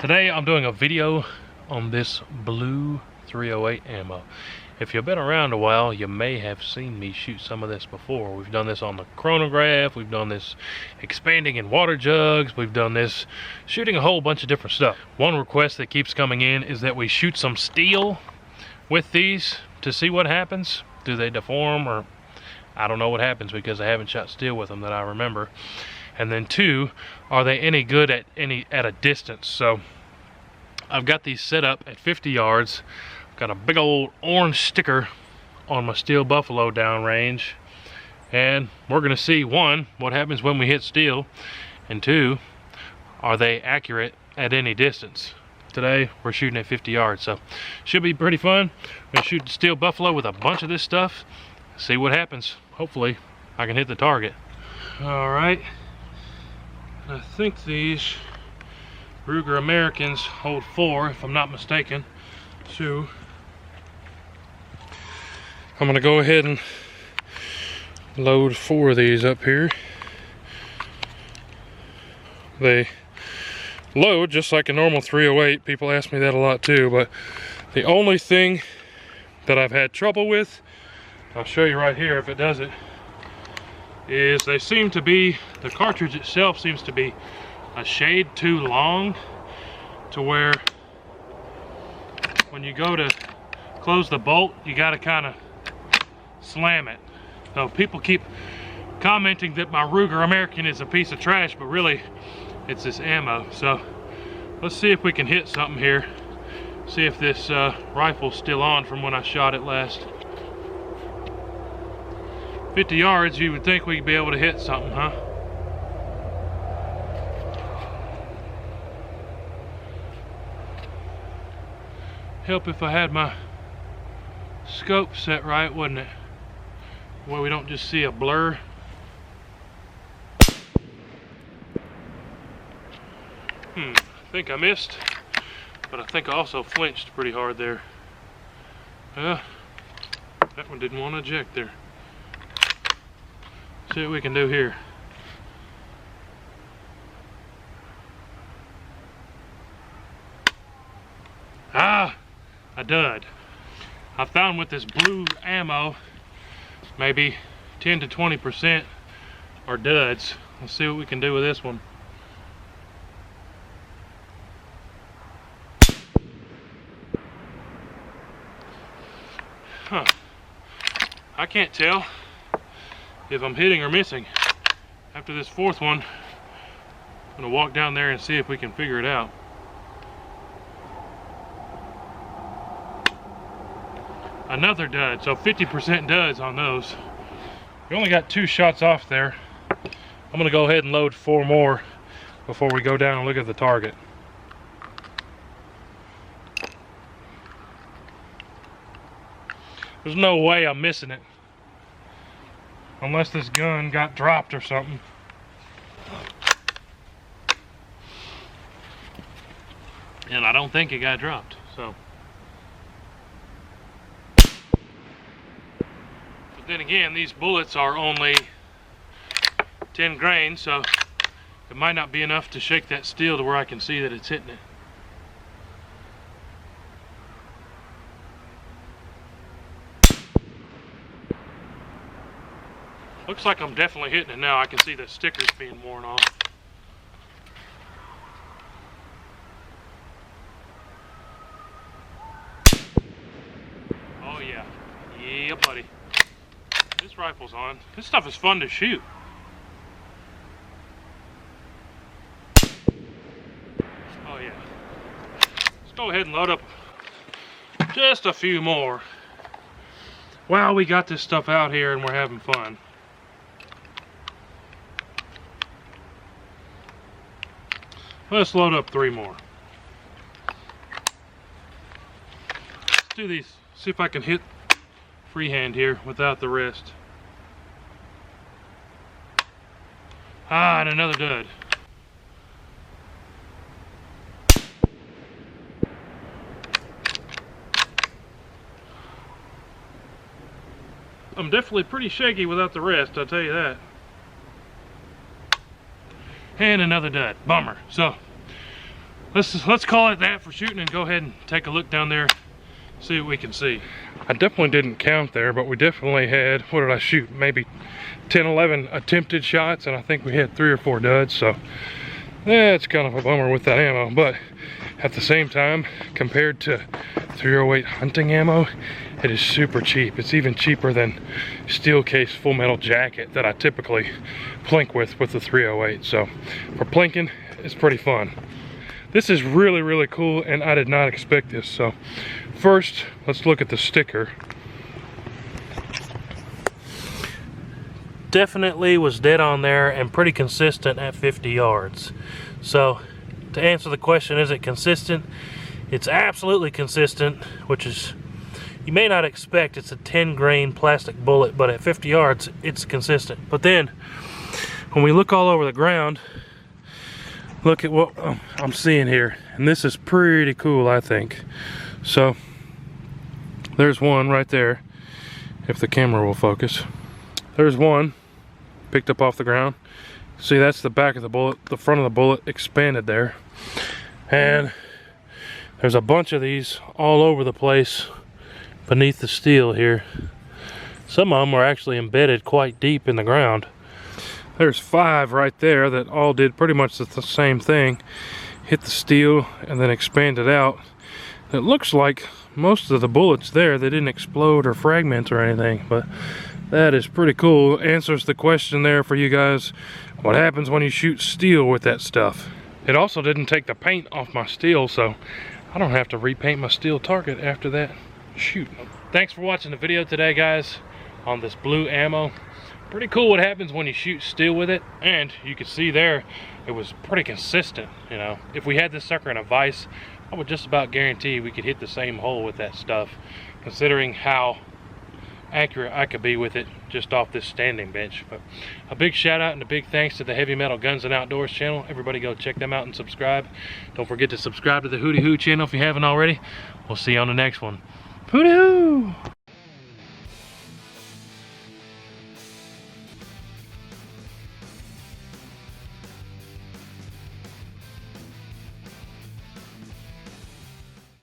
Today I'm doing a video on this blue 308 ammo. If you've been around a while, you may have seen me shoot some of this before. We've done this on the chronograph, we've done this expanding in water jugs, we've done this shooting a whole bunch of different stuff. One request that keeps coming in is that we shoot some steel with these to see what happens. Do they deform, or I don't know what happens because I haven't shot steel with them that I remember. And then two, are they any good at a distance? So I've got these set up at 50 yards. I've got a big old orange sticker on my steel buffalo downrange, and we're gonna see, one, what happens when we hit steel, and two, are they accurate at any distance? Today we're shooting at 50 yards, so should be pretty fun. I'm gonna shoot the steel buffalo with a bunch of this stuff, see what happens. Hopefully I can hit the target. All right, I think these Ruger Americans hold 4, if I'm not mistaken. So I'm gonna go ahead and load 4 of these up here. They load just like a normal 308. People ask me that a lot too, but the only thing that I've had trouble with, I'll show you right here if it does it, is they seem to be, the cartridge itself seems to be a shade too long, to where when you go to close the bolt, you got to kind of slam it. So people keep commenting that my Ruger American is a piece of trash, but really it's this ammo. So let's see if we can hit something here, see if this rifle's still on from when I shot it last. 50 yards, you would think we'd be able to hit something, huh? Help if I had my scope set right, wouldn't it? Where we don't just see a blur. I think I missed, but I think I also flinched pretty hard there. That one didn't want to eject there. See what we can do here. A dud. I found with this blue ammo, maybe 10 to 20% are duds. Let's see what we can do with this one. I can't tell if I'm hitting or missing. After this fourth one, I'm gonna walk down there and see if we can figure it out. Another dud, so 50% duds on those. We only got 2 shots off there. I'm gonna go ahead and load 4 more before we go down and look at the target. There's no way I'm missing it, unless this gun got dropped or something. And I don't think it got dropped, so. But then again, these bullets are only 10 grains, so it might not be enough to shake that steel to where I can see that it's hitting it. Looks like I'm definitely hitting it now. I can see the stickers being worn off. Oh yeah. Yeah, buddy. This rifle's on. This stuff is fun to shoot. Oh yeah. Let's go ahead and load up just a few more. Wow, we got this stuff out here and we're having fun. Let's load up 3 more. Let's do these, see if I can hit freehand here without the wrist. And another dud. I'm definitely pretty shaky without the wrist, I'll tell you that. And another dud. Bummer. So let's call it that for shooting, and go ahead and take a look down there, see what we can see. I definitely didn't count there, but we definitely had, what did I shoot? Maybe 10, 11 attempted shots, and I think we had 3 or 4 duds, so that's kind of a bummer with that ammo. But at the same time, compared to 308 hunting ammo, it is super cheap. It's even cheaper than steel case full metal jacket that I typically plink with the 308. So for plinking, it's pretty fun. This is really, really cool, and I did not expect this. So first, let's look at the sticker. Definitely was dead on there and pretty consistent at 50 yards. So to answer the question, is it consistent? It's absolutely consistent, which is, you may not expect it's a 10 grain plastic bullet, but at 50 yards, it's consistent. But then, when we look all over the ground, look at what I'm seeing here. And this is pretty cool, I think. So, there's one right there, if the camera will focus. There's one, picked up off the ground. See, that's the back of the bullet, the front of the bullet expanded there. And there's a bunch of these all over the place beneath the steel here. Some of them are actually embedded quite deep in the ground. There's 5 right there that all did pretty much the same thing. Hit the steel and then expanded out. It looks like most of the bullets there, they didn't explode or fragment or anything, but that is pretty cool. Answers the question there for you guys. What happens when you shoot steel with that stuff? It also didn't take the paint off my steel, so I don't have to repaint my steel target after that shoot. Thanks for watching the video today, guys, on this blue ammo. Pretty cool what happens when you shoot steel with it, and you can see there it was pretty consistent. You know, if we had this sucker in a vise, I would just about guarantee we could hit the same hole with that stuff, considering how accurate I could be with it just off this standing bench. But a big shout out and a big thanks to the Heavy Metal Guns and Outdoors channel. Everybody go check them out and subscribe. Don't forget to subscribe to the WHOTEEWHO channel if you haven't already. We'll see you on the next one. WHOTEEWHO!